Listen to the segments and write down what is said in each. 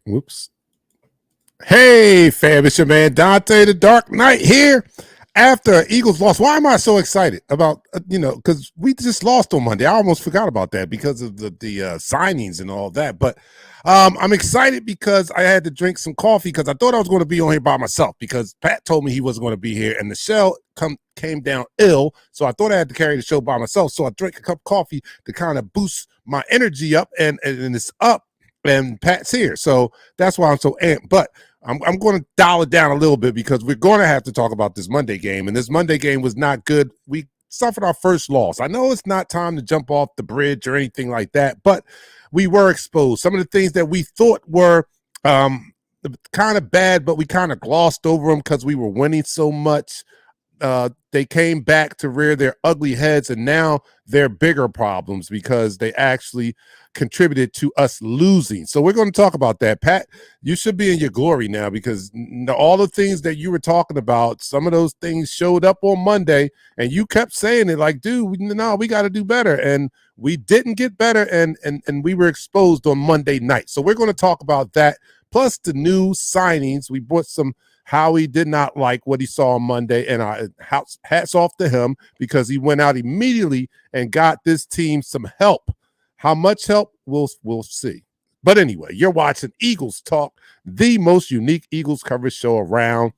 Whoops. Hey, fam, it's your man Dante the Dark Knight here. After Eagles lost, why am I so excited about because we just lost on Monday. I almost forgot about that because of the signings and all that. But I'm excited because I had to drink some coffee because I thought I was going to be on here by myself because Pat told me he wasn't going to be here, and Michelle came down ill, so I thought I had to carry the show by myself. So I drank a cup of coffee to kind of boost my energy up, and it's up, and Pat's here, so that's why I'm so amped. But I'm going to dial it down a little bit because we're going to have to talk about this Monday game. And this Monday game was not good. We suffered our first loss. I know it's not time to jump off the bridge or anything like that, but we were exposed. Some of the things that we thought were kind of bad, but we kind of glossed over them because we were winning so much. They came back to rear their ugly heads, and now they're bigger problems because they actually contributed to us losing. So we're going to talk about that. Pat, you should be in your glory now because all the things that you were talking about, some of those things showed up on Monday, and you kept saying it like, dude, no, we got to do better. And we didn't get better, and we were exposed on Monday night. So we're going to talk about that, plus the new signings. We brought some Howie did not like what he saw on Monday, and hats off to him because he went out immediately and got this team some help. How much help, we'll see. But anyway, you're watching Eagles Talk, the most unique Eagles coverage show around.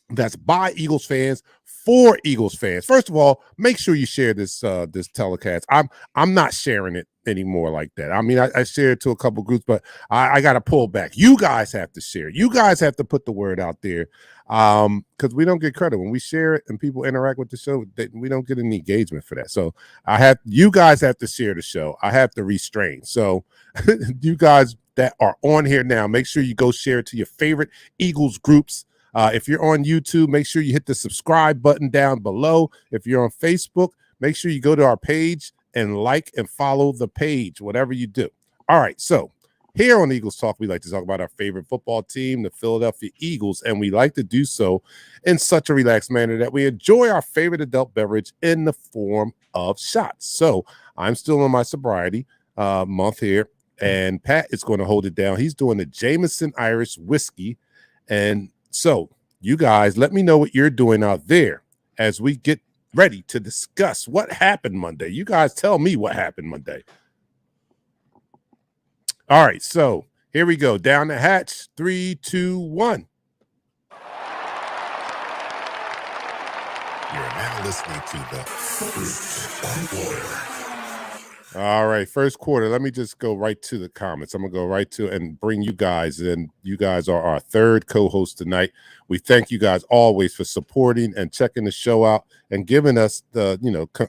That's by Eagles fans for Eagles fans. First of all, make sure you share this this telecast. I'm not sharing it anymore like that. I mean, I shared it to a couple groups, but I got to pull back. You guys have to share. You guys have to put the word out there because we don't get credit when we share it and people interact with the show. We don't get any engagement for that. So you guys have to share the show. I have to restrain. So you guys that are on here now, make sure you go share it to your favorite Eagles groups. If you're on YouTube, make sure you hit the subscribe button down below. If you're on Facebook, make sure you go to our page and like and follow the page, whatever you do. All right, so here on Eagles Talk, we like to talk about our favorite football team, the Philadelphia Eagles, and we like to do so in such a relaxed manner that we enjoy our favorite adult beverage in the form of shots. So I'm still on my sobriety month here, and Pat is going to hold it down. He's doing the Jameson Irish whiskey, and so you guys, let me know what you're doing out there as we get ready to discuss what happened Monday. You guys tell me what happened Monday. All right, so here we go. Down the hatch. 3, 2, 1. You're now listening to the First Quarter. All right, first quarter. Let me just go right to the comments. I'm going to go right to and bring you guys in. You guys are our third co-host tonight. We thank you guys always for supporting and checking the show out and giving us the,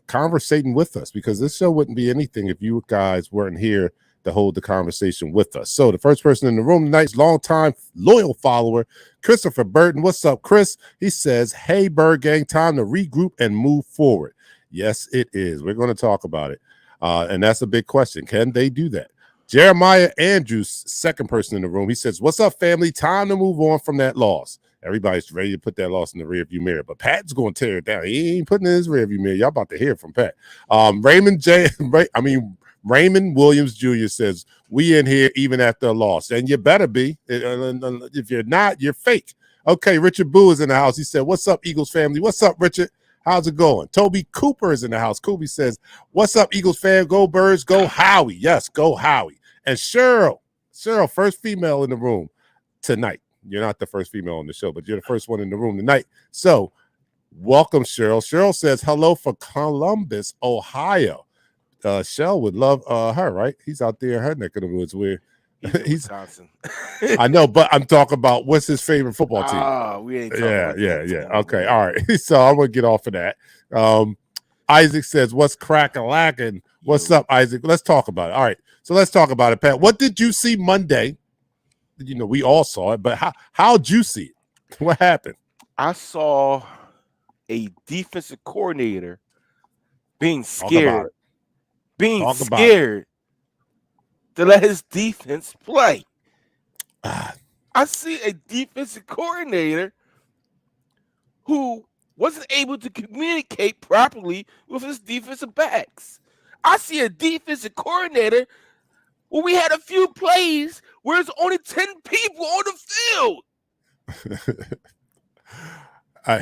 conversating with us, because this show wouldn't be anything if you guys weren't here to hold the conversation with us. So the first person in the room tonight is longtime loyal follower, Christopher Burton. What's up, Chris? He says, hey, Bird Gang, time to regroup and move forward. Yes, it is. We're going to talk about it. And that's a big question. Can they do that? Jeremiah Andrews, second person in the room, he says, what's up, family? Time to move on from that loss. Everybody's ready to put that loss in the rearview mirror, but Pat's going to tear it down. He ain't putting it in his rearview mirror. Y'all about to hear from Pat. Raymond Williams Jr. says, we in here even after a loss. And you better be. If you're not, you're fake. Okay, Richard Boo is in the house. He said, what's up, Eagles family? What's up, Richard? How's it going? Toby Cooper is in the house. Kobe says, what's up, Eagles fan? Go Birds, go Howie. Yes, go Howie. And Cheryl, first female in the room tonight. You're not the first female on the show, but you're the first one in the room tonight. So welcome, Cheryl. Cheryl says, hello for Columbus, Ohio. Shell would love her, right? He's out there in her neck of the woods where he's Wisconsin. I know, but I'm talking about what's his favorite football team. We ain't talking about that. Okay, all right. So I'm gonna get off of that. Isaac says, "What's crack-a-lackin'? What's up, Isaac? Let's talk about it." All right, so let's talk about it, Pat. What did you see Monday? We all saw it, but how'd you see it? What happened? I saw a defensive coordinator being scared, to let his defense play. I see a defensive coordinator who wasn't able to communicate properly with his defensive backs. I see a defensive coordinator Well, we had a few plays where it's only 10 people on the field.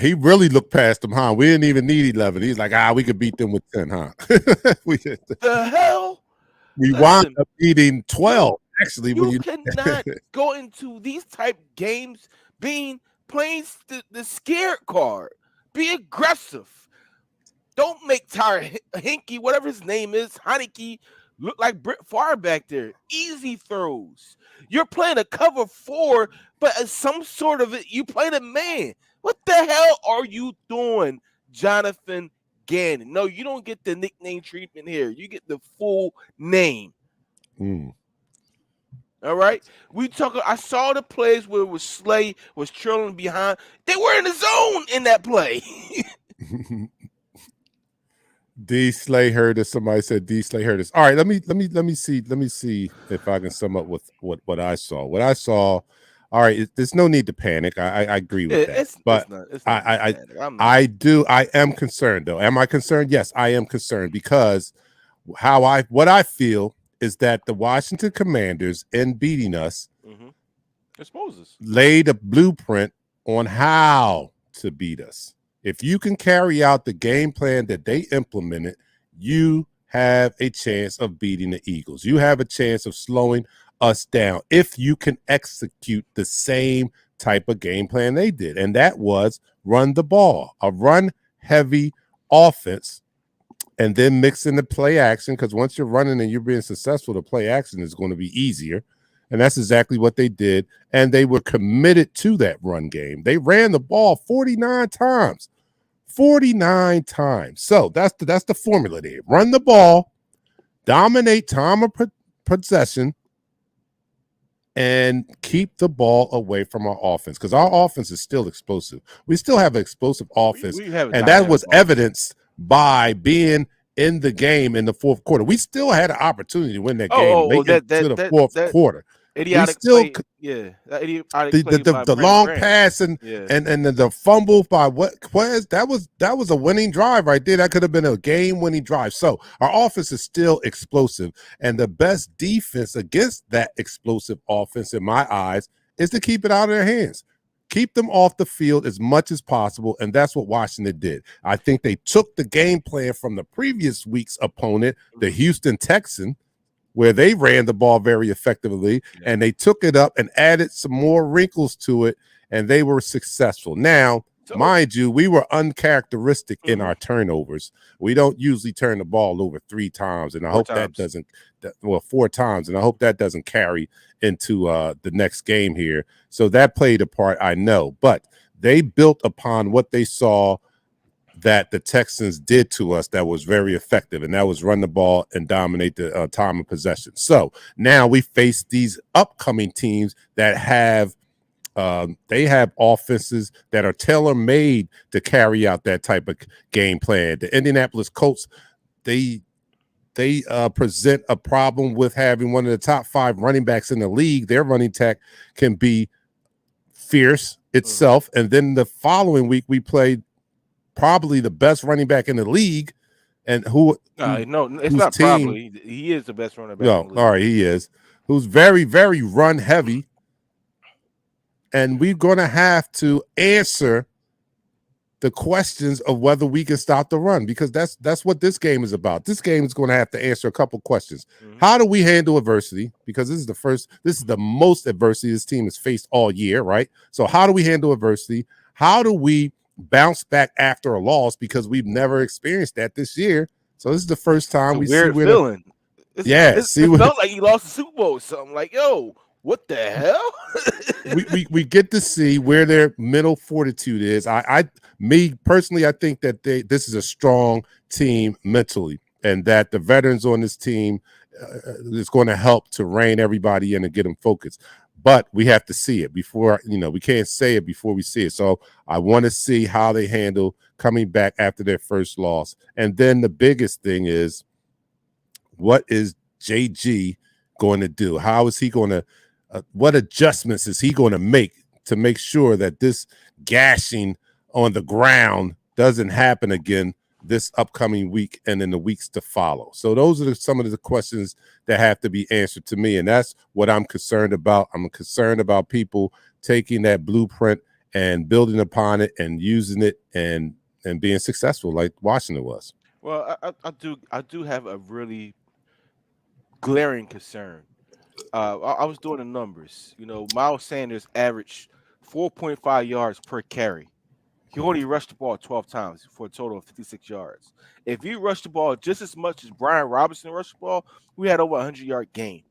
He really looked past them, huh? We didn't even need 11. He's like, we could beat them with 10, huh? The hell? We wound up beating 12. Actually, you cannot go into these type games playing the scared card. Be aggressive. Don't make Tyler Hinkie, whatever his name is, Heineke, look like Brett Favre back there. Easy throws. You're playing a cover 4, but as some sort of it, you playing a man. What the hell are you doing, Jonathan Gannon? No, you don't get the nickname treatment here. You get the full name. All right. I saw the plays where it was Slay was trailing behind. They were in the zone in that play. D Slay heard us. Somebody said D Slay heard us. All right, let me see if I can sum up with what I saw. What I saw. All right, there's no need to panic. I agree with that. But I am concerned though. Am I concerned? Yes, I am concerned because what I feel is that the Washington Commanders, in beating us, laid a blueprint on how to beat us. If you can carry out the game plan that they implemented, you have a chance of beating the Eagles. You have a chance of slowing us down if you can execute the same type of game plan they did. And that was run the ball, a run-heavy offense, and then mix in the play action, because once you're running and you're being successful, the play action is going to be easier. And that's exactly what they did. And they were committed to that run game. They ran the ball 49 times. 49 times. So that's the formula there. Run the ball, dominate time of possession, and keep the ball away from our offense, because our offense is still explosive. We still have an explosive offense, and that was evidenced by being in the game in the fourth quarter. We still had an opportunity to win that game late into the fourth quarter. Idiotic play, the long pass and the fumble by Quez, that was a winning drive right there. That could have been a game-winning drive. So our offense is still explosive, and the best defense against that explosive offense, in my eyes, is to keep it out of their hands. Keep them off the field as much as possible, and that's what Washington did. I think they took the game plan from the previous week's opponent, the Houston Texans, where they ran the ball very effectively, and they took it up and added some more wrinkles to it, and they were successful. Now, mind you, we were uncharacteristic in our turnovers. We don't usually turn the ball over 3 times, and I hope that doesn't – 4 times, and I hope that doesn't carry into the next game here. So that played a part, I know. But they built upon what they saw that the Texans did to us that was very effective, and that was run the ball and dominate the time of possession. So now we face these upcoming teams that have they have offenses that are tailor-made to carry out that type of game plan. The Indianapolis Colts, they present a problem with having one of the top 5 running backs in the league. Their running attack can be fierce itself, and then the following week we played probably the best running back in the league, and it's not probably. He is the best running back. No, all right, he is. Who's very, very run heavy, and we're going to have to answer the questions of whether we can stop the run, because that's what this game is about. This game is going to have to answer a couple questions. How do we handle adversity? Because this is the most adversity this team has faced all year, right? So how do we handle adversity? How do we bounce back after a loss, because we've never experienced that this year? So this is the first time we weird see feeling. It felt like he lost the Super Bowl or something. Like, yo, what the hell? we get to see where their mental fortitude is. Me personally, I think that this is a strong team mentally, and that the veterans on this team is going to help to rein everybody in and get them focused. But we have to see it before, we can't say it before we see it. So I want to see how they handle coming back after their first loss. And then the biggest thing is, what is JG going to do? How is he going to, what adjustments is he going to make sure that this gashing on the ground doesn't happen again this upcoming week and in the weeks to follow? So those are some of the questions that have to be answered to me, and that's what I'm concerned about. I'm concerned about people taking that blueprint and building upon it and using it and being successful like Washington was. Well, I do have a really glaring concern. I was doing the numbers. You know, Miles Sanders averaged 4.5 yards per carry. He only rushed the ball 12 times for a total of 56 yards. If you rushed the ball just as much as Brian Robinson rushed the ball, we had over 100-yard game.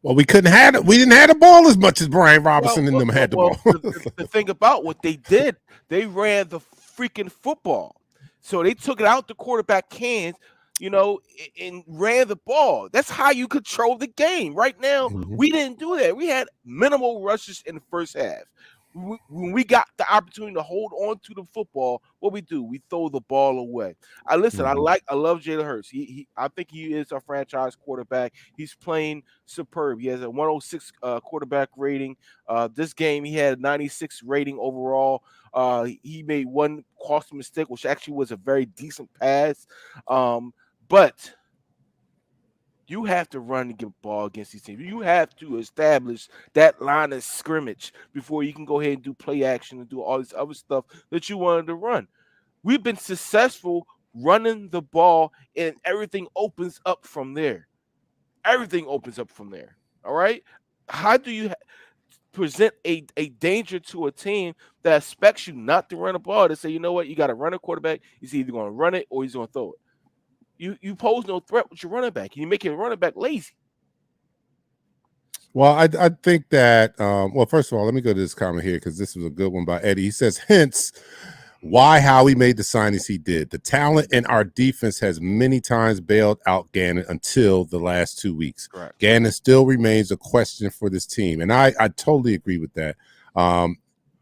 Well, we didn't have the ball as much as Brian Robinson and them had the ball. The thing about what they did, they ran the freaking football. So they took it out the quarterback hands, you know, and ran the ball. That's how you control the game. Right now, we didn't do that. We had minimal rushes in the first half. When we got the opportunity to hold on to the football, what we do, we throw the ball away. I love Jalen Hurts. I think he is our franchise quarterback. He's playing superb. He has a 106 quarterback rating. This game, he had a 96 rating overall. He made one costly mistake, which actually was a very decent pass. But you have to run the ball against these teams. You have to establish that line of scrimmage before you can go ahead and do play action and do all this other stuff that you wanted to run. We've been successful running the ball, and everything opens up from there. Everything opens up from there. All right? How do you present a danger to a team that expects you not to run the ball, to say, you know what, you got to run a quarterback. He's either going to run it or he's going to throw it. You pose no threat with your running back. You make your running back lazy. Well, I think that, well, first of all, let me go to this comment here because this was a good one by Eddie. He says, hence why Howie made the signings he did. The talent in our defense has many times bailed out Gannon until the last 2 weeks. Correct. Gannon still remains a question for this team, and I totally agree with that.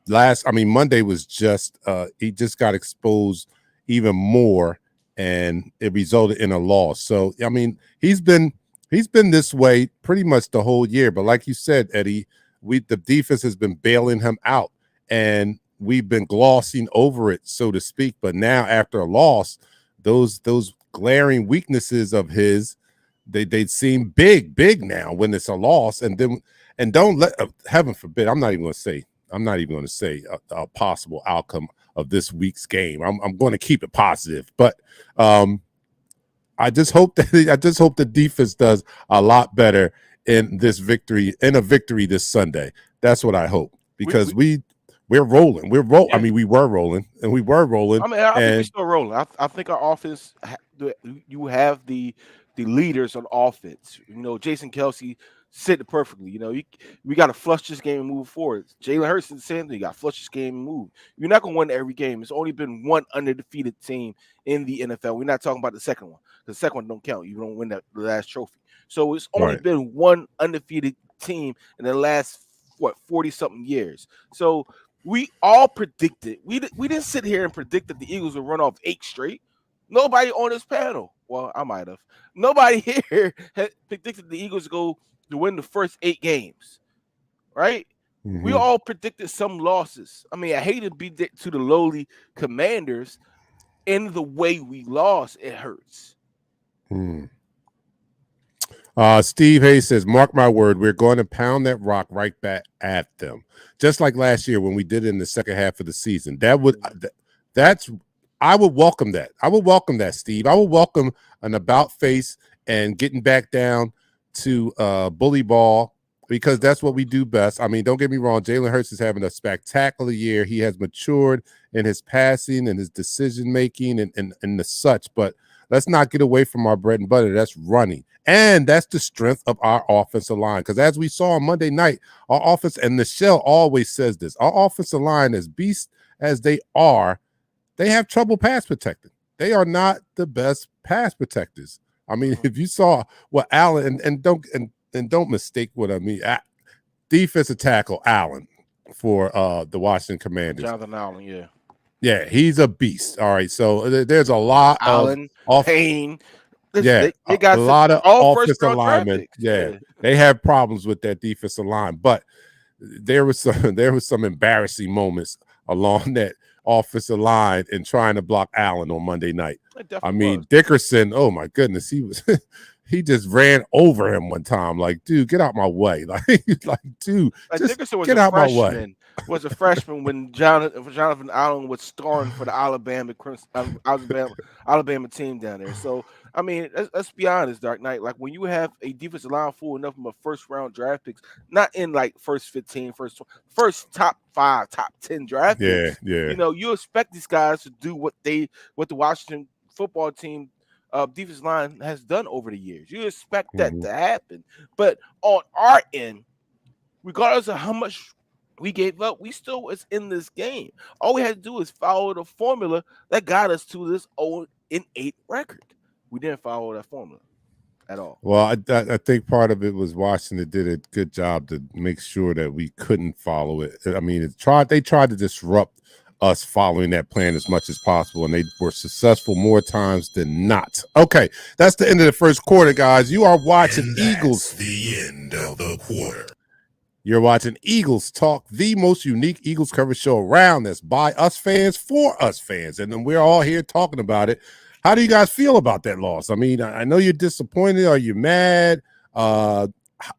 Monday was just he just got exposed even more, and it resulted in a loss. So, I mean, he's been this way pretty much the whole year. But like you said, Eddie, the defense has been bailing him out, and we've been glossing over it, so to speak. But now, after a loss, those glaring weaknesses of his, they seem big now when it's a loss. And don't let, heaven forbid, I'm not even going to say a possible outcome of this week's game. I'm going to keep it positive, but I just hope the defense does a lot better in a victory this Sunday. That's what I hope, because we're rolling. Yeah. I mean, we were rolling. I mean, I think we're still rolling. I think our offense, you have the leaders on offense. You know, Jason Kelce said it perfectly. You know, we got to flush this game and move forward. Jalen Hurts is the same thing. You got to flush this game and move. You're not going to win every game. It's only been one undefeated team in the NFL. We're not talking about the second one. The second one don't count. You don't win the last trophy. So it's only been one undefeated team in the last 40-something years. So we all predicted. We didn't sit here and predict that the Eagles would run off 8 straight. Nobody on this panel. Well, I might have. Nobody here had predicted the Eagles go to win the first 8 games, right? Mm-hmm. We all predicted some losses. I mean, I hate to be to the lowly Commanders, in the way we lost, it hurts. Steve Hayes says, mark my word, we're going to pound that rock right back at them, just like last year when we did it in the second half of the season. I would welcome that. I would welcome that, Steve. I would welcome an about face and getting back down to bully ball, because that's what we do best. I mean, don't get me wrong, Jalen Hurts is having a spectacular year. He has matured in his passing and his decision making and the such, but let's not get away from our bread and butter. That's running. And that's the strength of our offensive line. Because as we saw on Monday night, our offense, and Michelle always says this, our offensive line, as beasts as they are, they have trouble pass protecting. They are not the best pass protectors. I mean, if you saw what Allen, and don't mistake what I mean, defensive tackle Allen for the Washington Commanders. Jonathan Allen, yeah. Yeah, he's a beast. All right, so there's a lot Allen, Payne. They got a lot of offensive linemen. Yeah, they have problems with that defensive line, but there was some embarrassing moments along offensive line and trying to block Allen on Monday night. It I definitely mean, was. Dickerson, oh my goodness, he was he just ran over him one time. Like, dude, get out my way. Like dude, Like just Dickerson was get a out my way. freshman. Was a freshman when Jonathan Allen was starring for the Alabama team down there. So I mean, let's be honest, Dark Knight. Like when you have a defensive line full enough of first round draft picks, not in like first 15, first top 5, top 10 draft Yeah, picks. yeah. You know, you expect these guys to do what the Washington football team defensive line has done over the years. You expect that to happen, but on our end, regardless of how much we gave up, we still was in this game. All we had to do is follow the formula that got us to this 0-8 record. We didn't follow that formula at all. Well, I think part of it was Washington did a good job to make sure that we couldn't follow it. I mean, they tried to disrupt us following that plan as much as possible, and they were successful more times than not. Okay, that's the end of the first quarter, guys. You are watching Eagles. The end of the quarter. You're watching Eagles Talk, the most unique Eagles coverage show around. That's by us fans, for us fans. And then we're all here talking about it. How do you guys feel about that loss? I mean, I know you're disappointed. Are you mad?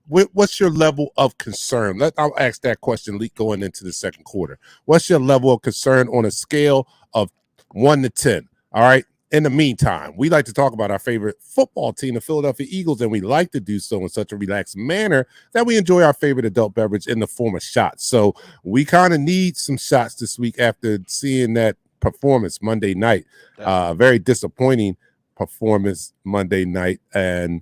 What's your level of concern? I'll ask that question going into the second quarter. What's your level of concern on a scale of 1 to 10? All right. In the meantime, we like to talk about our favorite football team, the Philadelphia Eagles, and we like to do so in such a relaxed manner that we enjoy our favorite adult beverage in the form of shots. So we kind of need some shots this week after seeing that performance Monday night. Very disappointing performance Monday night. And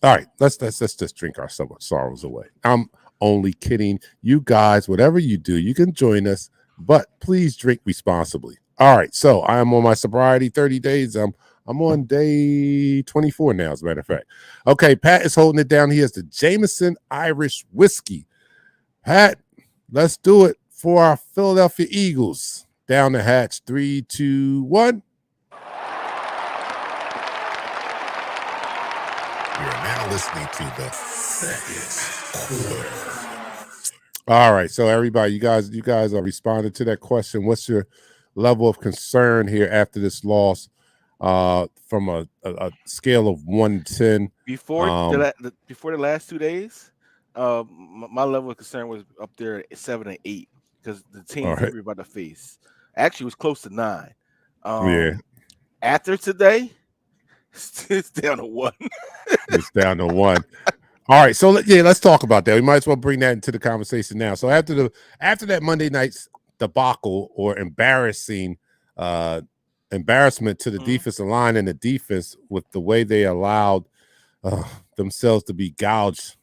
all right, let's just drink our sorrows away. I'm only kidding. You guys, whatever you do, you can join us, but please drink responsibly. All right, so I am on my sobriety 30 days. I'm on day 24 now, as a matter of fact. Okay, Pat is holding it down. He has the Jameson Irish whiskey. Pat, let's do it for our Philadelphia Eagles. Down the hatch, 3, 2, 1. You're now listening to the second quarter. All right, so everybody, you guys are responding to that question. What's your level of concern here after this loss from a scale of 1 to 10? Before the last 2 days, my level of concern was up there at 7 and 8 because the team we were about to face actually was close to 9. Yeah. After today, it's down to 1. It's down to 1. All right, so let's talk about that. We might as well bring that into the conversation now. So after that Monday night's debacle or embarrassment to the defensive line and the defense with the way they allowed themselves to be gouged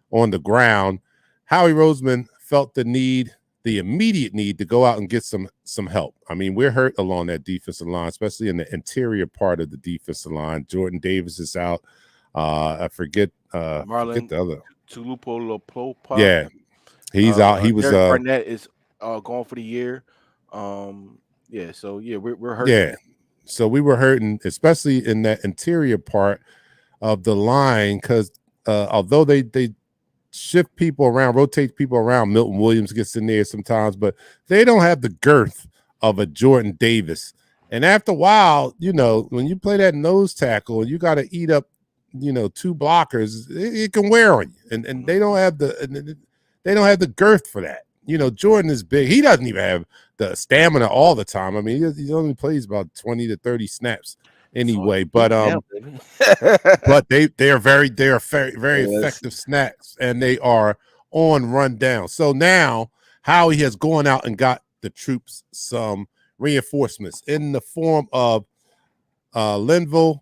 on the ground, Howie Roseman felt the immediate need to go out and get some help. I mean, we're hurt along that defensive line, especially in the interior part of the defensive line. Jordan Davis is out. I forget Marlon the other. Tuipulotu. Yeah, he's out. He was Barnett is gone for the year. We're hurt. Yeah, so we were hurting, especially in that interior part of the line, because although they shift people around, rotate people around, Milton Williams gets in there sometimes, but they don't have the girth of a Jordan Davis. And after a while, when you play that nose tackle, you got to eat up, 2 blockers. It can wear on you, and they don't have the girth for that. Jordan is big. He doesn't even have the stamina all the time. I mean, he only plays about 20 to 30 snaps anyway. But they are very effective snaps, and they are on run down. So now Howie has gone out and got the troops some reinforcements in the form of Linval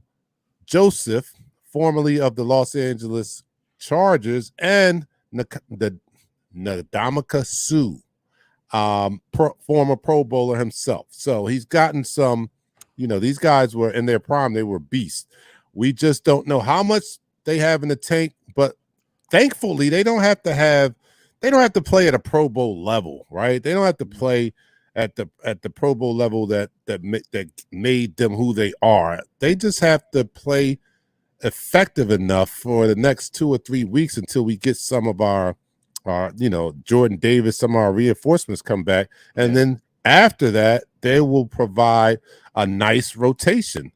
Joseph, formerly of the Los Angeles Chargers, and the Ndamukong Suh, former Pro Bowler himself. So he's gotten some, these guys were in their prime. They were beasts. We just don't know how much they have in the tank, but thankfully they don't have to play at a Pro Bowl level, right? They don't have to play at the Pro Bowl level that made them who they are. They just have to play effective enough for the next 2 or 3 weeks until we get some of our Jordan Davis, some of our reinforcements come back, and then after that, they will provide a nice rotation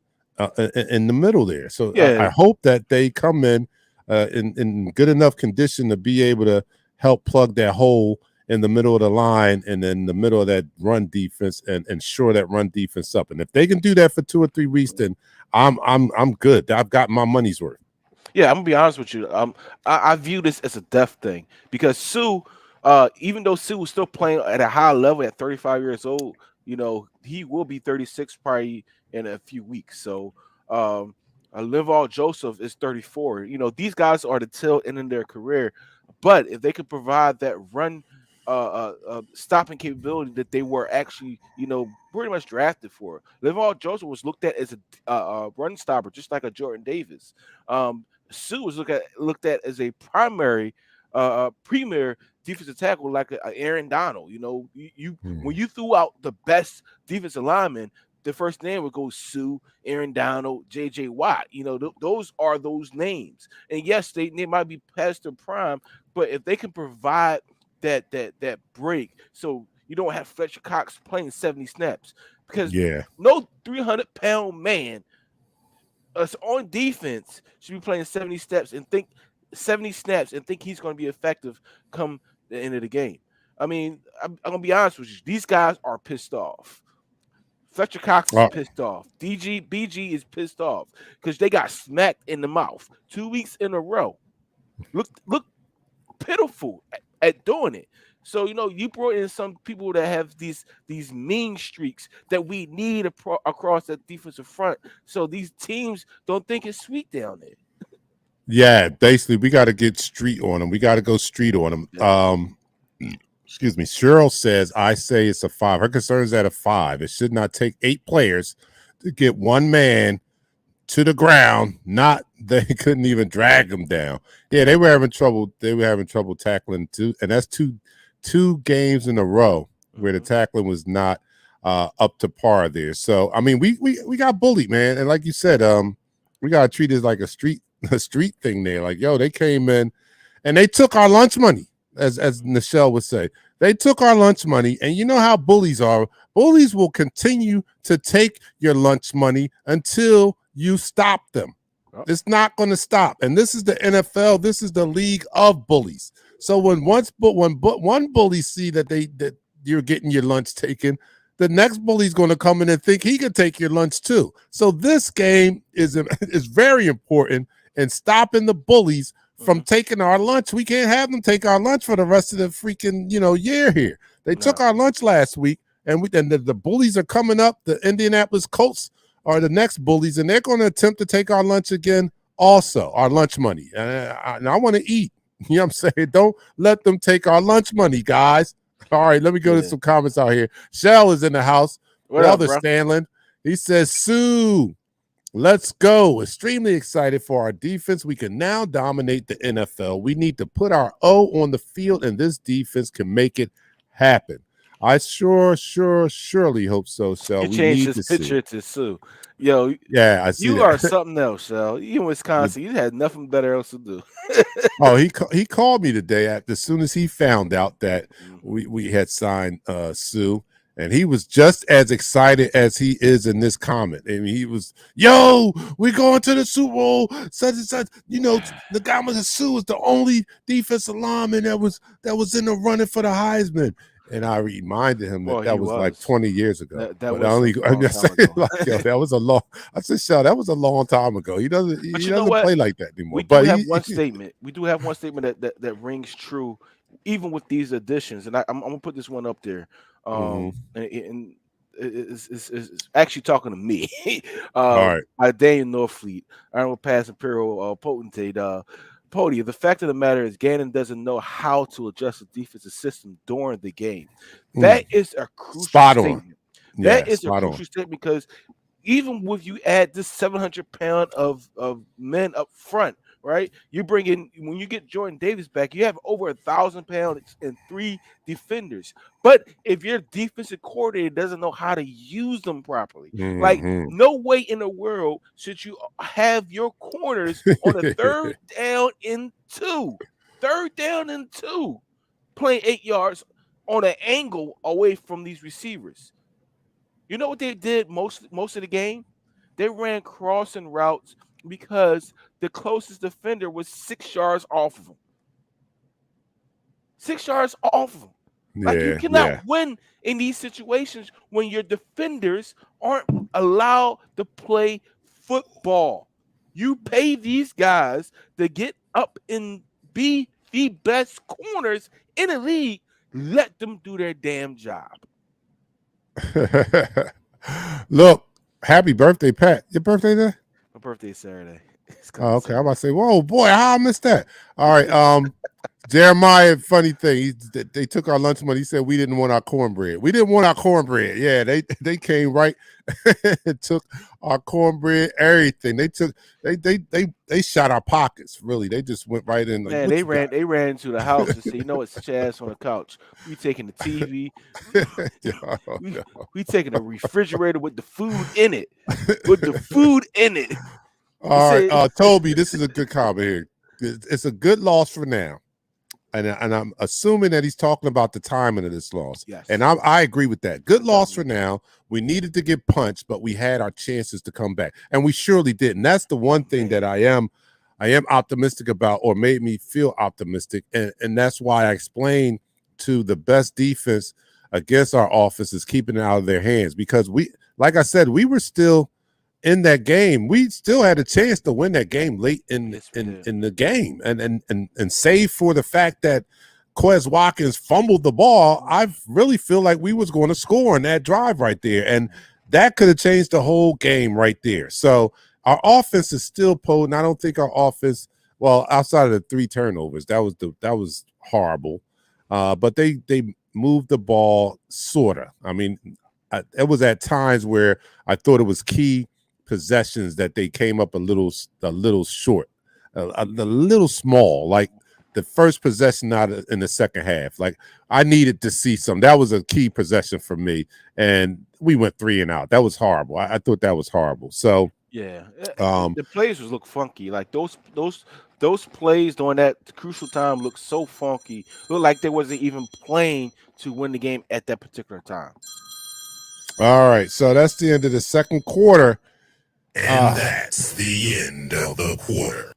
in the middle there. So I hope that they come in good enough condition to be able to help plug that hole in the middle of the line and in the middle of that run defense and shore that run defense up. And if they can do that for 2 or 3 weeks, then I'm good. I've got my money's worth. Yeah, I'm gonna be honest with you. I view this as a death thing because Sue, even though Sue was still playing at a high level at 35 years old, he will be 36 probably in a few weeks. So, Linval Joseph is 34. These guys are the tail end of their career, but if they could provide that run, stopping capability that they were actually, pretty much drafted for. Linval Joseph was looked at as a run stopper, just like a Jordan Davis. Sue was looked at as a primary, premier defensive tackle, like a Aaron Donald. When you threw out the best defensive lineman, the first name would go Sue, Aaron Donald, J.J. Watt. Those are those names. And yes, they might be past their prime, but if they can provide that break, so you don't have Fletcher Cox playing 70 snaps, because no 300-pound man on defense should be playing 70 snaps and think he's going to be effective come the end of the game. I mean, I'm going to be honest with you. These guys are pissed off. Fletcher Cox is pissed off. BG is pissed off because they got smacked in the mouth 2 weeks in a row. Look pitiful at doing it. So, you brought in some people that have these mean streaks that we need across that defensive front. So these teams don't think it's sweet down there. Yeah, basically, we got to get street on them. We got to go street on them. Yeah. Excuse me. Cheryl says, I say it's a 5. Her concern is at a 5. It should not take 8 players to get one man to the ground. They couldn't even drag him down. Yeah, they were having trouble. They were having trouble tackling too, and that's two games in a row where the tackling was not up to par there. So I mean, we got bullied, man, and like you said, we got to treat it like a street thing there. Like, yo, they came in and they took our lunch money, as Nichelle would say. They took our lunch money, and you know how bullies are. Bullies will continue to take your lunch money until you stop them. It's not going to stop. And this is the NFL. This is the league of bullies. So when one bully see that you're getting your lunch taken, the next bully's going to come in and think he can take your lunch too. So this game is very important in stopping the bullies from taking our lunch. We can't have them take our lunch for the rest of the freaking year here. They took our lunch last week, and the bullies are coming up. The Indianapolis Colts are the next bullies, and they're going to attempt to take our lunch again. Also, our lunch money, and I want to eat. You know what I'm saying? Don't let them take our lunch money, guys. All right, let me go to some comments out here. Shell is in the house. Brother Stanley. He says, Sue, let's go. Extremely excited for our defense. We can now dominate the NFL. We need to put our O on the field, and this defense can make it happen. I surely hope so, Shell. You changed his picture to Sue. Yo, yeah, I see you that. are something else, Shell. You in Wisconsin, you had nothing better else to do. Oh, he called me today as soon as he found out that we had signed Sue, and he was just as excited as he is in this comment. I mean, he was, yo, we're going to the Super Bowl, such and such. The guy with Sue was the only defensive lineman that was in the running for the Heisman. And I reminded him that was like 20 years ago. That was a long. I said, "Shell, that was a long time ago. He doesn't play like that anymore." We do have one statement. We do have one statement that rings true, even with these additions. And I'm gonna put this one up there. And it's actually talking to me. All right. By Daniel Norfleet, Honorable Past Imperial Potentate. Pody, the fact of the matter is Gannon doesn't know how to adjust the defensive system during the game. That is a crucial statement. That is a crucial statement because even if you add this 700-pound of men up front, right? You bring in, when you get Jordan Davis back, you have over 1,000 pounds and 3 defenders. But if your defensive coordinator doesn't know how to use them properly, like no way in the world should you have your corners on a third down and 2, playing 8 yards on an angle away from these receivers. You know what they did most of the game? They ran crossing routes because the closest defender was 6 yards off of them. 6 yards off of them. Like, you Yeah, cannot yeah. win in these situations when your defenders aren't allowed to play football. You pay these guys to get up and be the best corners in the league. Let them do their damn job. Look, happy birthday, Pat. Your birthday there? My birthday is Saturday. Oh, okay. I'm about to say, whoa, boy, how I missed that. All right. Jeremiah, funny thing, they took our lunch money. He said we didn't want our cornbread. We didn't want our cornbread. Yeah, they came right and took our cornbread, everything. They shot our pockets. Really, they just went right in. Like, Man, they ran into the house and said, you know what, Chaz on the couch. We taking the TV. We taking a refrigerator with the food in it. All right, Toby, this is a good comment here. It's a good loss for now. And I'm assuming that he's talking about the timing of this loss. Yes. And I agree with that. Good loss for now. We needed to get punched, but we had our chances to come back. And we surely did. And that's the one thing that I am optimistic about, or made me feel optimistic. And that's why I explained to the best defense against our offense is keeping it out of their hands. Because like I said, we were still in that game. We still had a chance to win that game late in the game, and save for the fact that Quez Watkins fumbled the ball, I really feel like we was going to score on that drive right there, and that could have changed the whole game right there. So our offense is still potent. I don't think our offense, well, outside of the 3 turnovers, that was horrible, but they moved the ball sorta. I mean, it was at times where I thought it was key possessions that they came up a little short, a little small, like the first possession out in the second half. Like, I needed to see some. That was a key possession for me, and we went 3 and out. That was horrible. I thought that was horrible. So yeah, the plays look funky. Like those plays during that crucial time look so funky. Look like they wasn't even playing to win the game at that particular time. All right, so that's the end of the second quarter. And that's the end of the quarter.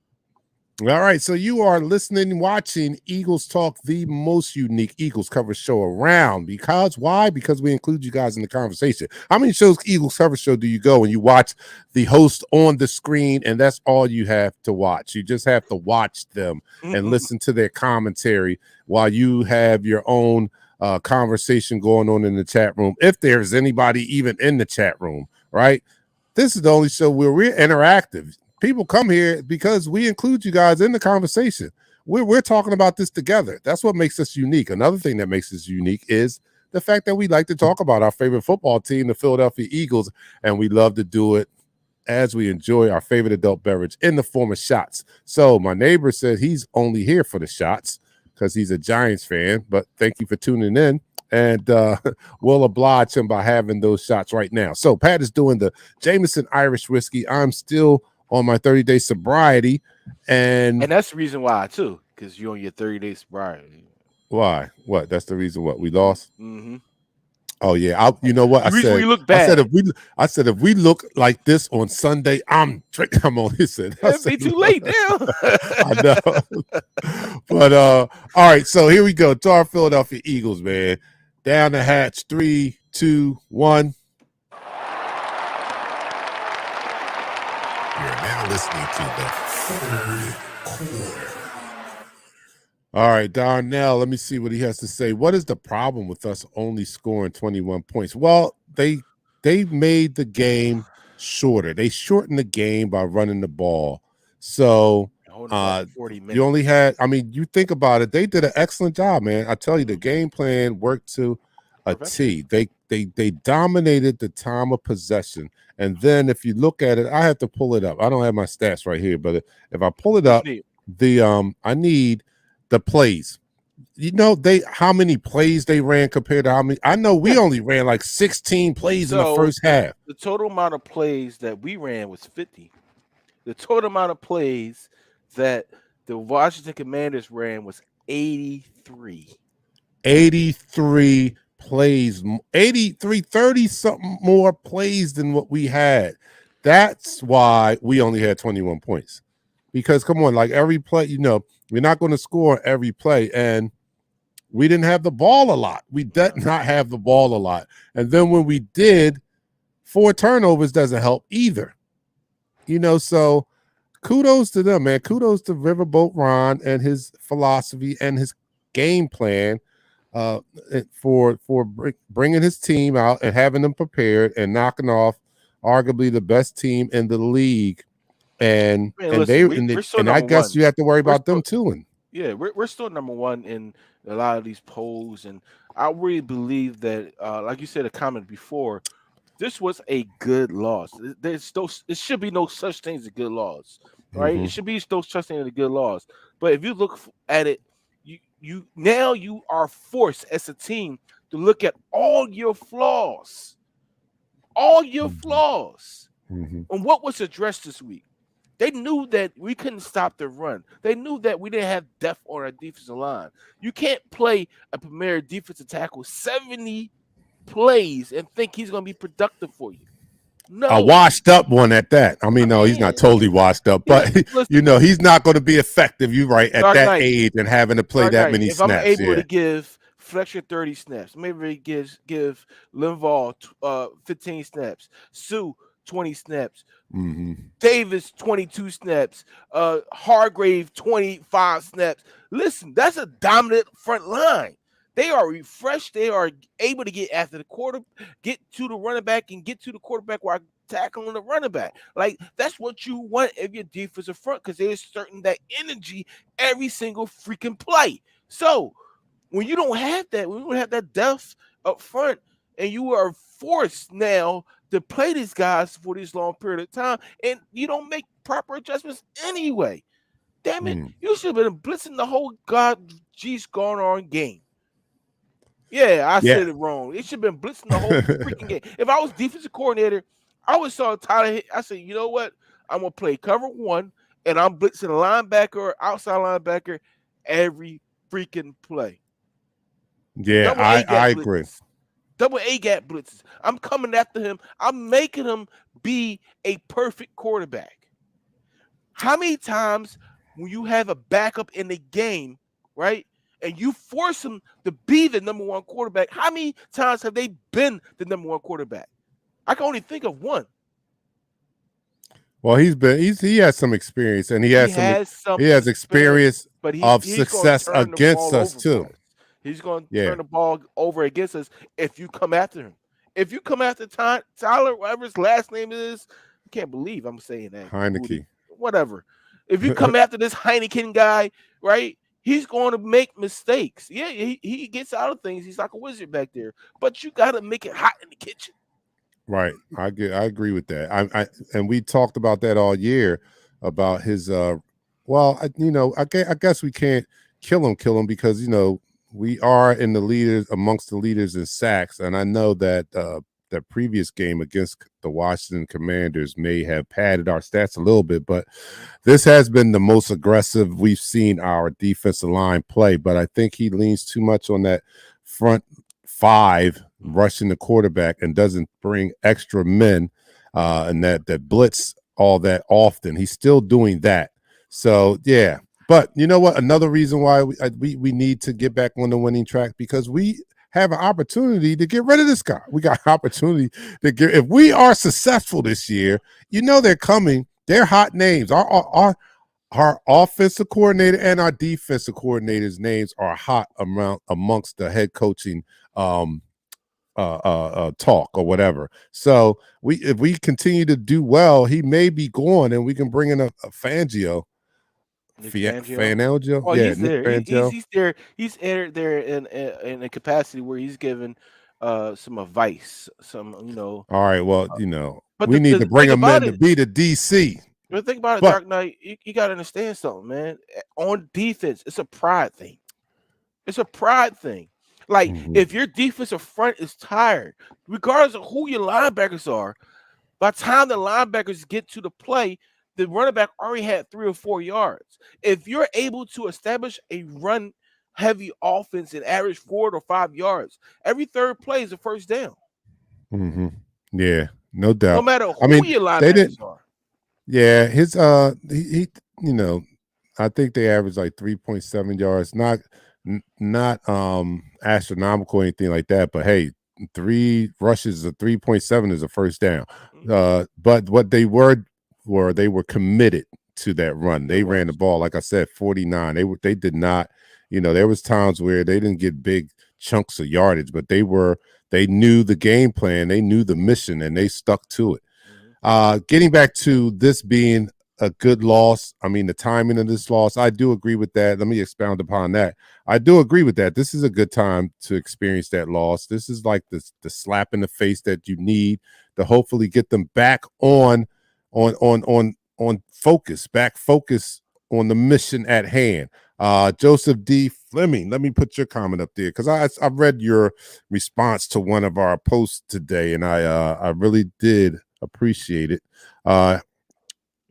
All right, so you are listening, watching Eagles Talk, the most unique Eagles coverage show around. Because why? Because we include you guys in the conversation. How many shows, Eagles coverage show, do you go and you watch the host on the screen, and that's all you have to watch? You just have to watch them and listen to their commentary while you have your own conversation going on in the chat room, if there's anybody even in the chat room, right? This is the only show where we're interactive. People come here because we include you guys in the conversation. We're talking about this together. That's what makes us unique. Another thing that makes us unique is the fact that we like to talk about our favorite football team, the Philadelphia Eagles, and we love to do it as we enjoy our favorite adult beverage in the form of shots. So my neighbor said he's only here for the shots because he's a Giants fan, but thank you for tuning in. And we'll oblige him by having those shots right now. So Pat is doing the Jameson Irish whiskey. I'm still on my 30-day sobriety. And that's the reason why, too, because you're on your 30-day sobriety. Why? What? That's the reason what? We lost? Mm-hmm. Oh, yeah. You know what? I said, we look bad. I said if we look like this on Sunday, I'm on his end. It'd be too late now. I know. But all right, so here we go. To our Philadelphia Eagles, man. Down the hatch, 3, 2, 1. You're now listening to the third quarter. All right, Darnell, let me see what he has to say. What is the problem with us only scoring 21 points? Well, they made the game shorter. They shortened the game by running the ball. So 40 minutes. You only had, I mean, you think about it, they did an excellent job, man. I tell you, the game plan worked to a T. They dominated the time of possession. And then if you look at it, I have to pull it up. I don't have my stats right here, but if I pull it up, I need the plays. You know, how many plays they ran compared to how many? I know we only ran like 16 plays in the first half. The total amount of plays that we ran was 50. The total amount of plays that the Washington Commanders ran was 83. 83 plays, 30 something more plays than what we had. That's why we only had 21 points. Because come on, like every play, we're not going to score every play. And we didn't have the ball a lot. We did not have the ball a lot. And then when we did, 4 turnovers doesn't help either. So kudos to them, man. Kudos to Riverboat Ron and his philosophy and his game plan for bringing his team out and having them prepared and knocking off arguably the best team in the league. And I guess you have to worry about them too. And yeah, we're still number one in a lot of these polls, and I really believe that, like you said, a comment before, this was a good loss. It should be no such thing as a good loss, right? Mhm. It should be no such thing as a good loss. But if you look at it, you are forced as a team to look at all your flaws, Mhm. and what was addressed this week. They knew that we couldn't stop the run. They knew that we didn't have depth on our defensive line. You can't play a premier defensive tackle 70 plays and think he's going to be productive for you. No. A washed up one at that. I mean, no, he's not totally washed up, but he's not going to be effective. You're right, at that age and having to play that many snaps. If I'm able to give Fletcher 30 snaps, maybe give Linval 15 snaps, Sue 20 snaps, Davis 22 snaps, Hargrave 25 snaps. Listen, that's a dominant front line. They are refreshed. They are able to get after the quarter, get to the running back, and get to the quarterback while tackling the running back. Like, that's what you want if your defensive front, because they're certain that energy every single freaking play. So when you don't have that, when you don't have that depth up front, and you are forced now to play these guys for this long period of time, and you don't make proper adjustments anyway. Damn it, you should have been blitzing the whole gone on game. Yeah, I said it wrong. It should have been blitzing the whole freaking game. If I was defensive coordinator, I would saw Tyler. I said, you know what? I'm gonna play cover one, and I'm blitzing a linebacker or outside linebacker every freaking play. Yeah, I agree. Double A gap blitzes. I'm coming after him. I'm making him be a perfect quarterback. How many times when you have a backup in the game, right, and you force him to be the number one quarterback, how many times have they been the number one quarterback? I can only think of one. Well, he has some experience, and he has experience of success against us too. He's going to turn the ball over against us if you come after him. If you come after Tyler, whatever his last name is, I can't believe I'm saying that. Heineke. Whatever. If you come after this Heineken guy, right, he's going to make mistakes. Yeah, he gets out of things. He's like a wizard back there. But you got to make it hot in the kitchen. Right. I agree with that. And we talked about that all year about his I guess we can't kill him because we are in the leaders amongst the leaders in sacks, and I know that the previous game against the Washington Commanders may have padded our stats a little bit, but this has been the most aggressive we've seen our defensive line play. But I think he leans too much on that front five rushing the quarterback and doesn't bring extra men and that blitz all that often. He's still doing that. So yeah. But you know what? Another reason why we need to get back on the winning track, because we have an opportunity to get rid of this guy. We got an opportunity to get. If we are successful this year, they're coming. They're hot names. Our offensive coordinator and our defensive coordinator's names are hot amongst the head coaching talk or whatever. So if we continue to do well, he may be gone, and we can bring in a Fangio. Fangio. Oh, yeah, he's there. He's there. He's entered there in a capacity where he's given some advice. All right. Well, but we need to bring him in to be the DC. But think about it, Dark Knight. You got to understand something, man. On defense, it's a pride thing. It's a pride thing. Like, if your defensive front is tired, regardless of who your linebackers are, by the time the linebackers get to the play, the running back already had 3 or 4 yards. If you're able to establish a run heavy offense and average 4 to 5 yards. Every third play is a first down. Mm-hmm. Yeah, no doubt. No matter I who mean, your they didn't. linebackers are. Yeah, his he you know, I think they averaged like 3.7 yards. Not astronomical or anything like that, but hey, 3 rushes of 3.7 is a first down. But what they were they were committed to that run. They ran the ball, like I said, 49. They did not, there was times where they didn't get big chunks of yardage, but they knew the game plan, they knew the mission, and they stuck to it. Getting back to this being a good loss, I mean, the timing of this loss, I do agree with that. Let me expound upon that. I do agree with that. This is a good time to experience that loss. This is like the slap in the face that you need to hopefully get them back on focus, back focus on the mission at hand. Joseph D. Fleming, let me put your comment up there because I read your response to one of our posts today, and I really did appreciate it.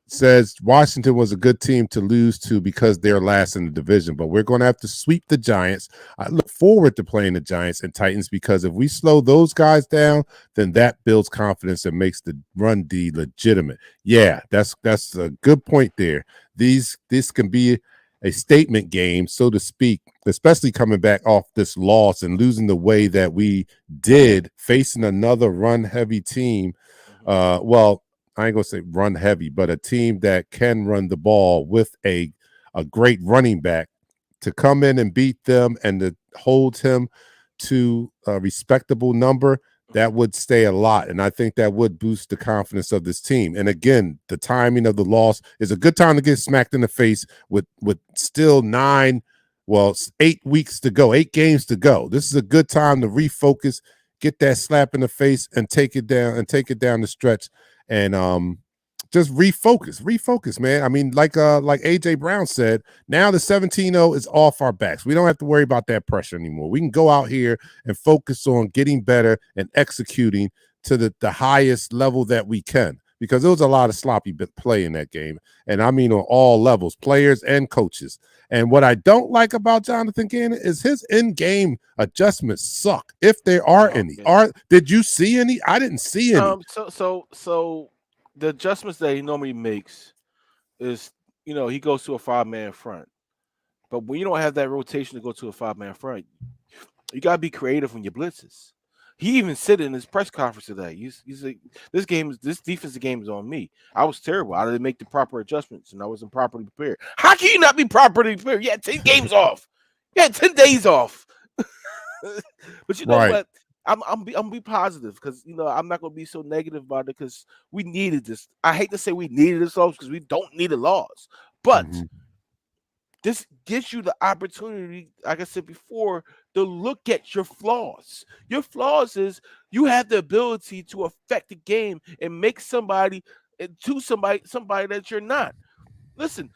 Says Washington was a good team to lose to because they're last in the division, but we're going to have to sweep the Giants. I look forward to playing the Giants and Titans because if we slow those guys down, then that builds confidence and makes the run D legitimate. Yeah, that's a good point there. This can be a statement game, so to speak, especially coming back off this loss and losing the way that we did, facing another run-heavy team. Well, I ain't gonna say run heavy, but a team that can run the ball with a great running back to come in and beat them and to hold him to a respectable number, that would stay a lot. And I think that would boost the confidence of this team. And again, the timing of the loss is a good time to get smacked in the face with still 8 weeks to go, 8 games to go. This is a good time to refocus, get that slap in the face and take it down the stretch. And just refocus, man. I mean, like AJ Brown said, now the 17-0 is off our backs. We don't have to worry about that pressure anymore. We can go out here and focus on getting better and executing to the highest level that we can, because there was a lot of sloppy play in that game. And I mean on all levels, players and coaches. And what I don't like about Jonathan Gannon is his in-game adjustments suck, if there are any. Did you see any? I didn't see any. So the adjustments that he normally makes is, he goes to a 5-man front. But when you don't have that rotation to go to a 5-man front, you got to be creative when your blitzes. He even said in his press conference today, he's like, this defensive game is on me. I was terrible. I didn't make the proper adjustments, and I wasn't properly prepared. How can you not be properly prepared? You had 10 games off. You had 10 days off. But you know what? I'm be positive because I'm not gonna be so negative about it because we needed this. I hate to say we needed this loss because we don't need a loss, but this gives you the opportunity, like I said before, to look at your flaws. Your flaws is you have the ability to affect the game and make somebody that you're not. Listen,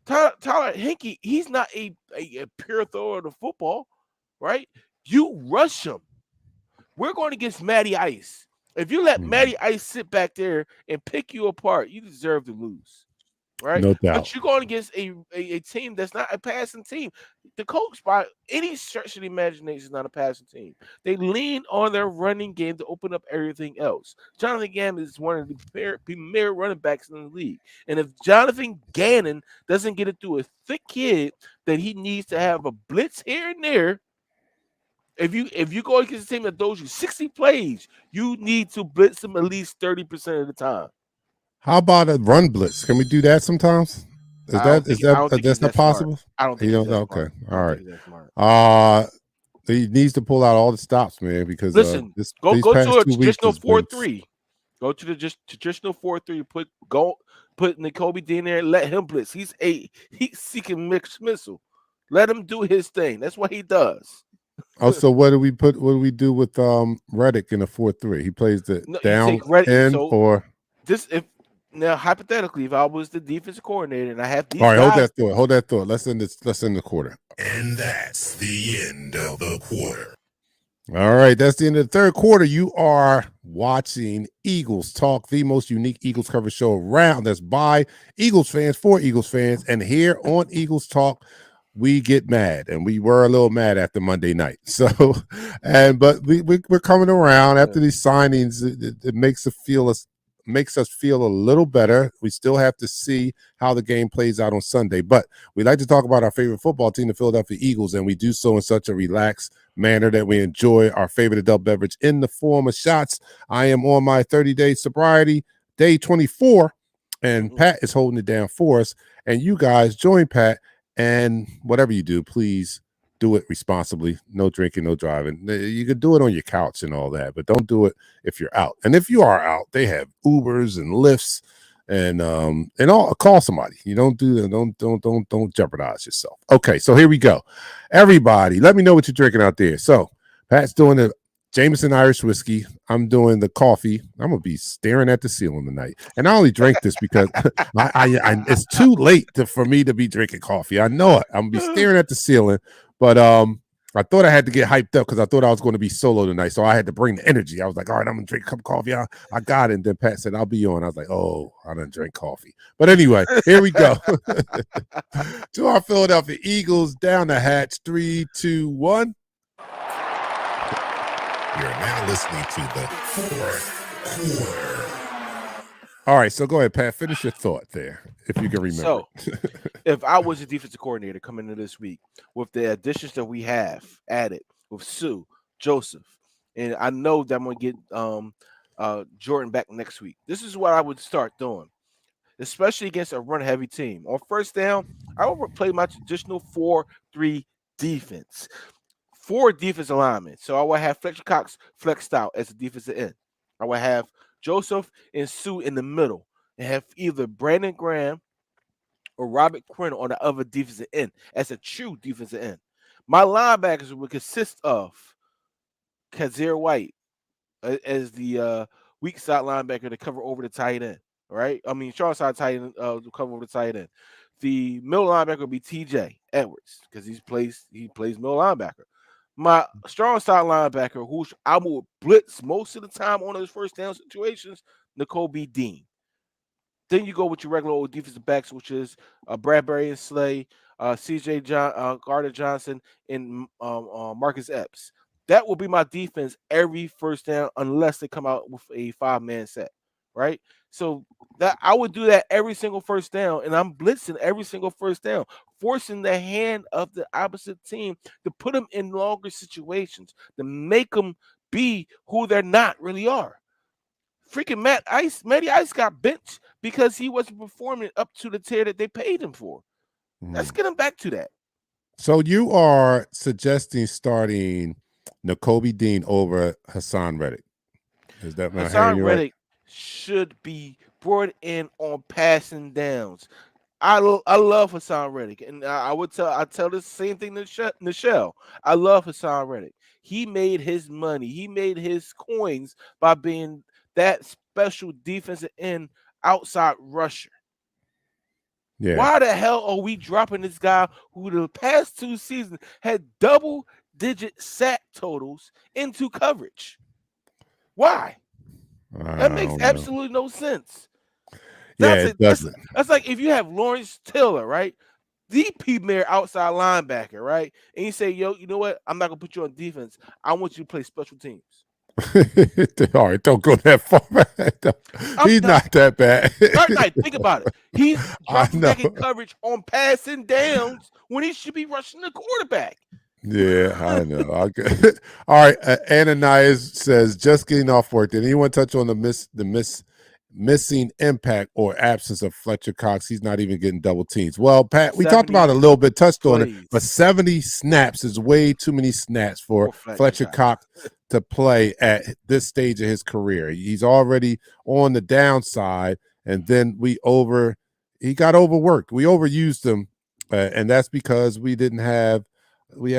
Tyler Hinkie, he's not a pure thrower of the football, right? You rush him. We're going against Matty Ice. If you let Matty Ice sit back there and pick you apart, you deserve to lose, right? No doubt. But you're going against a team that's not a passing team. The Colts, by any stretch of the imagination, is not a passing team. They lean on their running game to open up everything else. Jonathan Gannon is one of the premier running backs in the league. And if Jonathan Gannon doesn't get it through a thick kid that he needs to have a blitz here and there, if you go against a team that throws you 60 plays, you need to blitz them at least 30% of the time. How about a run blitz? Can we do that sometimes? That's not possible? I don't think okay. All right. He needs to pull out all the stops, man, because listen, go to a traditional 4-3. Go to the traditional 4-3. Put Nakobe Dean there and let him blitz. He's seeking mixed missile. Let him do his thing. That's what he does. Oh, so what do we do with Reddick in a 4-3? He plays the down end or this. If now hypothetically, if I was the defensive coordinator and I have these, all right, hold that thought. Let's end the quarter. And that's the end of the quarter. All right, that's the end of the third quarter. You are watching Eagles Talk, the most unique Eagles coverage show around. That's by Eagles fans for Eagles fans, and here on Eagles Talk, we get mad, and we were a little mad after Monday night. So, but we're coming around after these signings. It makes us feel a little better. We still have to see how the game plays out on Sunday, but we like to talk about our favorite football team, the Philadelphia Eagles, and we do so in such a relaxed manner that we enjoy our favorite adult beverage in the form of shots. I am on my 30-day sobriety, day 24, and Pat is holding it down for us. And you guys join Pat, and whatever you do, please do it responsibly. No drinking, no driving. You could do it on your couch and all that, but don't do it if you're out. And if you are out, they have Ubers and Lyfts and all. Call somebody. You don't do that. Don't jeopardize yourself. Okay, so here we go. Everybody, let me know what you're drinking out there. So Pat's doing the Jameson Irish whiskey. I'm doing the coffee. I'm gonna be staring at the ceiling tonight. And I only drank this because I it's too late for me to be drinking coffee. I know it. I'm gonna be staring at the ceiling, but I thought I had to get hyped up because I thought I was going to be solo tonight, so I had to bring the energy. I was like, all right, I'm gonna drink a cup of coffee. I got it. And then Pat said, I'll be on. I was like, oh, I didn't drink coffee. But anyway, here we go. To our Philadelphia Eagles, down the hatch, 3, 2, 1. You're now listening to the fourth quarter. All right, so go ahead, Pat. Finish your thought there, if you can remember. So, if I was a defensive coordinator coming into this week with the additions that we have added with Sue, Joseph, and I know that I'm going to get Jordan back next week, this is what I would start doing, especially against a run-heavy team. On first down, I would play my traditional 4-3 defense. 4 defensive linemen. So I will have Fletcher Cox flexed out as a defensive end. I will have Joseph and Sue in the middle and have either Brandon Graham or Robert Quinn on the other defensive end as a true defensive end. My linebackers would consist of Kazir White as the weak side linebacker to cover over the tight end. Right? I mean, strong side tight end to cover over the tight end. The middle linebacker would be TJ Edwards because he plays middle linebacker. My strong side linebacker, who I will blitz most of the time on those first down situations, Nicole B. Dean. Then you go with your regular old defensive backs, which is Bradbury and Slay, C.J. Gardner Johnson, and Marcus Epps. That will be my defense every first down, unless they come out with a 5-man set, right? So that I would do that every single first down, and I'm blitzing every single first down, forcing the hand of the opposite team to put them in longer situations, to make them be who they're not really are. Freaking Matty Ice got benched because he wasn't performing up to the tier that they paid him for. Let's get him back to that. So you are suggesting starting Nakobe Dean over Hassan Reddick. Is that Hassan Reddick should be brought in on passing downs. I love Hassan Reddick, and I tell the same thing to Nichelle. I love Hassan Reddick. He made his money. He made his coins by being that special defensive end outside rusher. Yeah. Why the hell are we dropping this guy who the past 2 seasons had double-digit sack totals into coverage? Why? That makes absolutely no sense. It doesn't. That's like if you have Lawrence Taylor, right? The premier outside linebacker, right? And you say, yo, you know what? I'm not going to put you on defense. I want you to play special teams. All right, don't go that far. He's not that bad. Right, think about it. He's dropping back in coverage on passing downs when he should be rushing the quarterback. Yeah, I know. All right, Ananias says, just getting off work. Did anyone touch on the missing impact or absence of Fletcher Cox? He's not even getting double teams. Well, Pat, we talked about it a little bit, touched on it, but 70 snaps is way too many snaps for Fletcher Cox to play at this stage of his career. He's already on the downside, and then he got overworked. We overused him, and that's because we had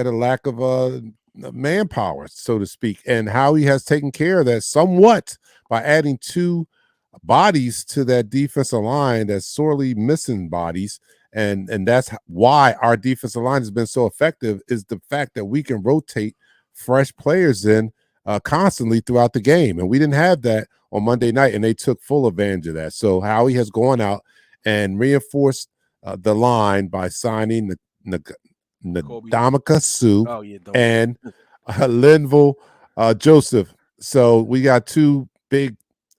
a lack of manpower, so to speak, and how he has taken care of that somewhat by adding 2 bodies to that defensive line that's sorely missing bodies. And that's why our defensive line has been so effective, is the fact that we can rotate fresh players in constantly throughout the game. And we didn't have that on Monday night, and they took full advantage of that. So Howie has gone out and reinforced the line by signing Ndamukong Suh, Oh yeah, don't. and Linval Joseph. So we got two big,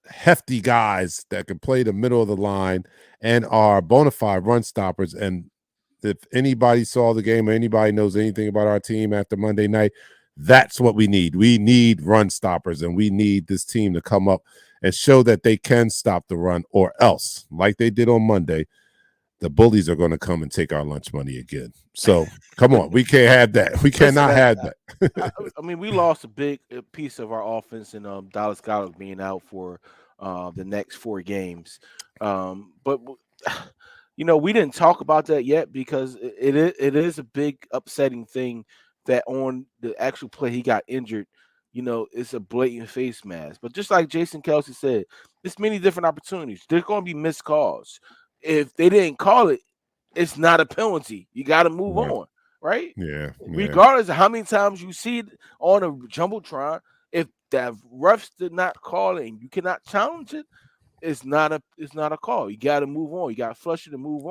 hefty guys that can play the middle of the line and are bona fide run stoppers. And if anybody saw the game or anybody knows anything about our team after Monday night, that's what we need. We need run stoppers, and we need this team to come up and show that they can stop the run, or else, like they did on Monday, the bullies are going to come and take our lunch money again. So come on, we can't have that. We cannot have that. I mean, we lost a big piece of our offense in Dallas Goedert being out for the next 4 games. But we didn't talk about that yet because it is a big upsetting thing that on the actual play he got injured. It's a blatant face mask. But just like Jason Kelsey said, there's many different opportunities. There's going to be missed calls. If they didn't call it, it's not a penalty. You got to move on, right? Yeah. Regardless of how many times you see it on a jumbotron, if the refs did not call it and you cannot challenge it, it's not a call. You got to move on. You got to flush it and move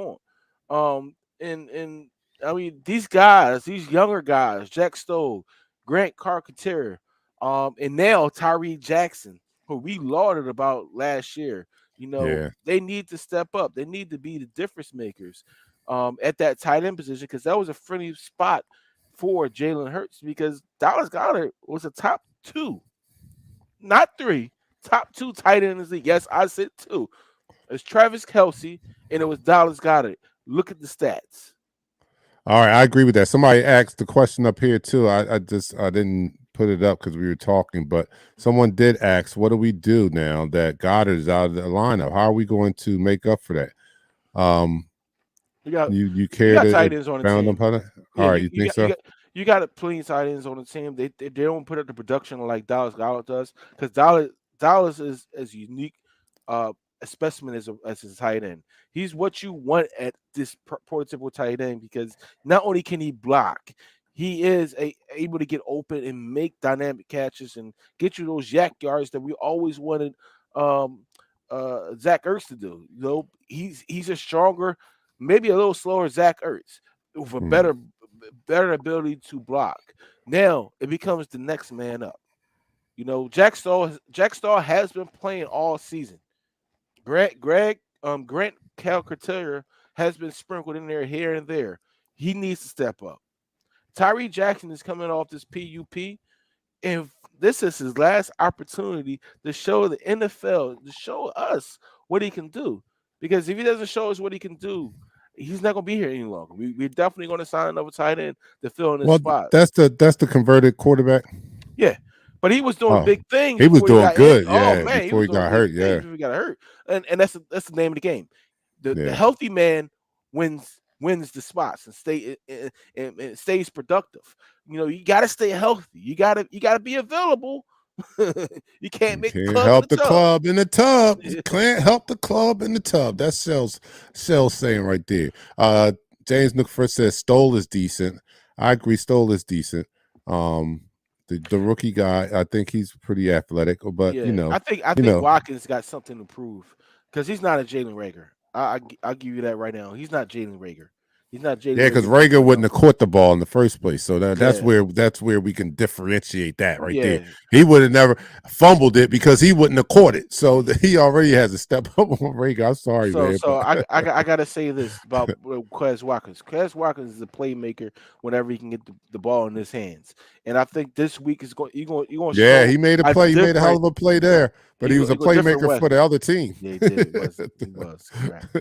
on. And I mean, these guys, these younger guys, Jack Stoll, Grant Carpenter, and now Tyree Jackson, who we lauded about last year. They need to step up. They need to be the difference makers at that tight end position, because that was a friendly spot for Jalen Hurts, because Dallas Goedert was a top 2, not 3, top 2 tight end in the league. Yes, I said 2. It's Travis Kelce and it was Dallas Goedert. Look at the stats. All right, I agree with that. Somebody asked the question up here too. I didn't put it up because we were talking, but someone did ask, what do we do now that Goddard is out of the lineup? How are we going to make up for that? You care to tight ends on the team. All right, you think so? You got plenty of tight ends on the team. They don't put up the production like Dallas Goedert does, because Dallas is as unique a specimen as his tight end. He's what you want at this prototypical tight end, because not only can he block, he is able to get open and make dynamic catches and get you those yak yards that we always wanted Zach Ertz to do. He's a stronger, maybe a little slower Zach Ertz with a better ability to block. Now it becomes the next man up. Jack Stahl has been playing all season. Grant Calcaterra has been sprinkled in there here and there. He needs to step up. Tyree Jackson is coming off this PUP, and this is his last opportunity to show the NFL, to show us what he can do. Because if he doesn't show us what he can do, he's not going to be here any longer. We're definitely going to sign another tight end to fill in his spot. That's the converted quarterback. Yeah. But he was doing big things. He was doing good, before he got hurt. Yeah, before he got hurt, and that's the name of the game. The healthy man wins the spots and stays productive. You got to stay healthy. You got to be available. You can't make help the club in the tub. You can't help the club in the tub. That's Shell's saying right there. James Nookford says Stoll is decent. I agree. Stoll is decent. The rookie guy, I think he's pretty athletic, but I think Watkins got something to prove, because he's not a Jalen Reagor. I'll give you that right now. He's not Jalen Reagor. He's not Jalen. Yeah, because Reagor wouldn't have caught the ball in the first place. So that's where we can differentiate that right there. He would have never fumbled it because he wouldn't have caught it. So he already has a step up on Reagor. I'm sorry, man. So I gotta say this about Quez Watkins. Quez Watkins is a playmaker whenever he can get the ball in his hands. And I think this week is going. You're going. Yeah, he made a play. He made a hell of a play there. But he was a playmaker for the other team. Yeah, he did. He was.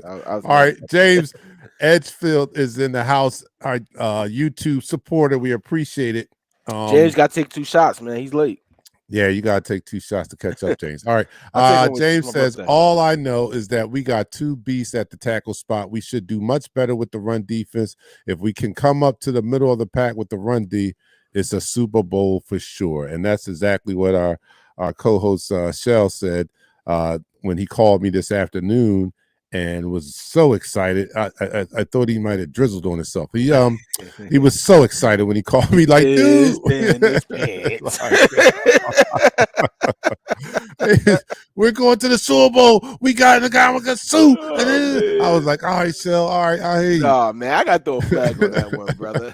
All right, James Edgefield is in the house. Our YouTube supporter. We appreciate it. James got to take 2 shots, man. He's late. Yeah, you got to take 2 shots to catch up, James. All right. James says, all I know is that we got 2 beasts at the tackle spot. We should do much better with the run defense. If we can come up to the middle of the pack with the run D, it's a Super Bowl for sure. And that's exactly what our co-host Shell said when he called me this afternoon. and was so excited. I thought he might have drizzled on himself. He was so excited when he called me like, dude, we're going to the Super Bowl. We got the guy with a suit. And I was like, all right, Shell, all right, I hear you. Nah, man, I got to throw a flag on that one, brother.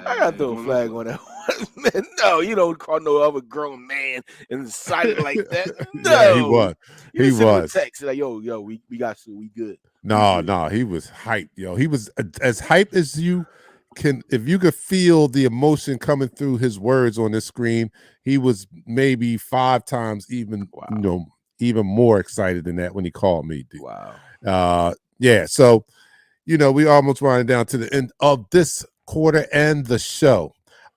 I got to throw a flag on that one, man. No, you don't call no other grown man inside like that. No, yeah, he was. He was. Text like, yo, we got you. We good. No, he was hyped, yo. He was as hyped as you can. If you could feel the emotion coming through his words on the screen, he was maybe 5 times even, even more excited than that when he called me, dude. Wow. Yeah. So, we almost running down to the end of this quarter and the show.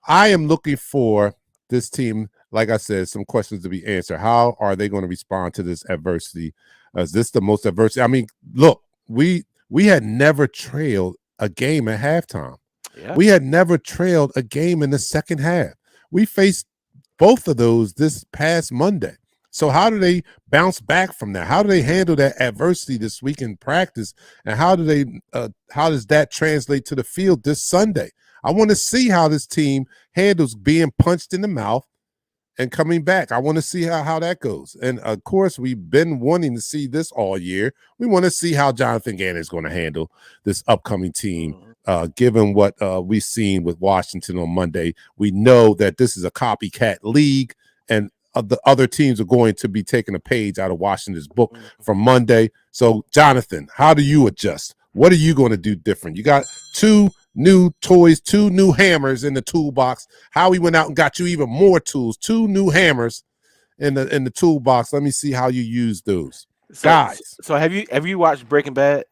I am looking for this team, like I said, some questions to be answered. How are they going to respond to this adversity? Is this the most adversity? I mean, look, we had never trailed a game at halftime. Yeah. We had never trailed a game in the second half. We faced both of those this past Monday. So how do they bounce back from that? How do they handle that adversity this week in practice? And how does that translate to the field this Sunday? I want to see how this team handles being punched in the mouth and coming back. I want to see how that goes. And, of course, we've been wanting to see this all year. We want to see how Jonathan Gannon is going to handle this upcoming team, given what we've seen with Washington on Monday. We know that this is a copycat league, and the other teams are going to be taking a page out of Washington's book from Monday. So, Jonathan, how do you adjust? What are you going to do different? You got 2 new toys, 2 new hammers in the toolbox. Howie went out and got you even more tools, 2 new hammers in the toolbox. Let me see how you use those. Guys. So have you watched Breaking Bad?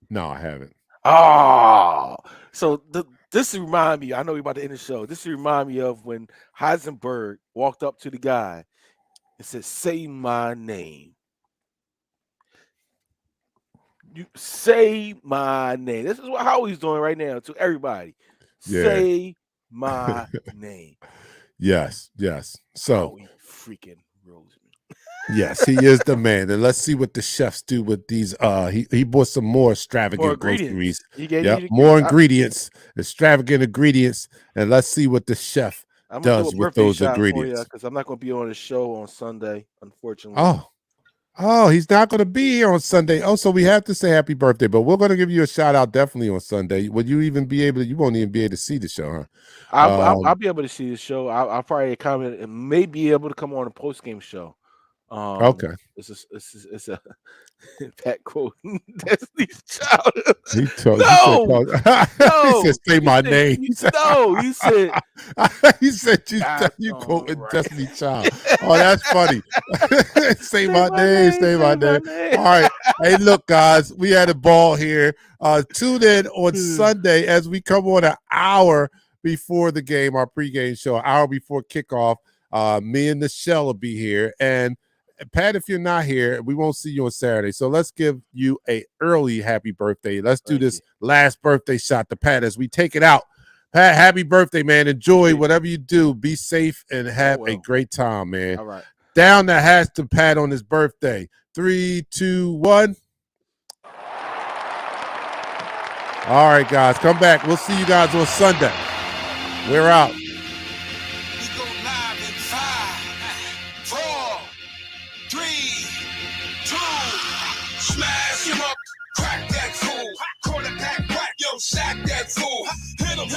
No, I haven't. Oh, so this remind me, I know we're about to end the show. This remind me of when Heisenberg walked up to the guy and said, "Say my name. You say my name." This is what Howie's doing right now to everybody. Yeah. Say my name. Yes. So Howie freaking Roseman. Yes, he is the man. And let's see what the chefs do with these. He bought some more extravagant groceries. More ingredients, extravagant ingredients, and let's see what the chef does with those ingredients. Because I'm not going to be on the show on Sunday, unfortunately. Oh, he's not going to be here on Sunday. Oh, so we have to say happy birthday, but we're going to give you a shout out definitely on Sunday. Would you even be able to? You won't even be able to see the show, huh? I'll be able to see the show. I'll probably comment and may be able to come on a post game show. Okay. It's a Pat quote. Destiny's Child. He said, "Say my name." He said. He said, "You quoting Destiny's Child." Oh, that's funny. Say my name. Say my name. All right. Hey, look, guys, we had a ball here. Tune in on Sunday as we come on an hour before the game, our pregame show, an hour before kickoff. Me and Nichelle will be here, and Pat, if you're not here, we won't see you on Saturday. So let's give you a early happy birthday. Let's do this last birthday shot to Pat as we take it out. Pat, happy birthday, man. Enjoy whatever you do. Be safe and have a great time, man. All right. Down the hatch to Pat on his birthday. 3, 2, 1. All right, guys, come back. We'll see you guys on Sunday. We're out. Sack that fool, hit him.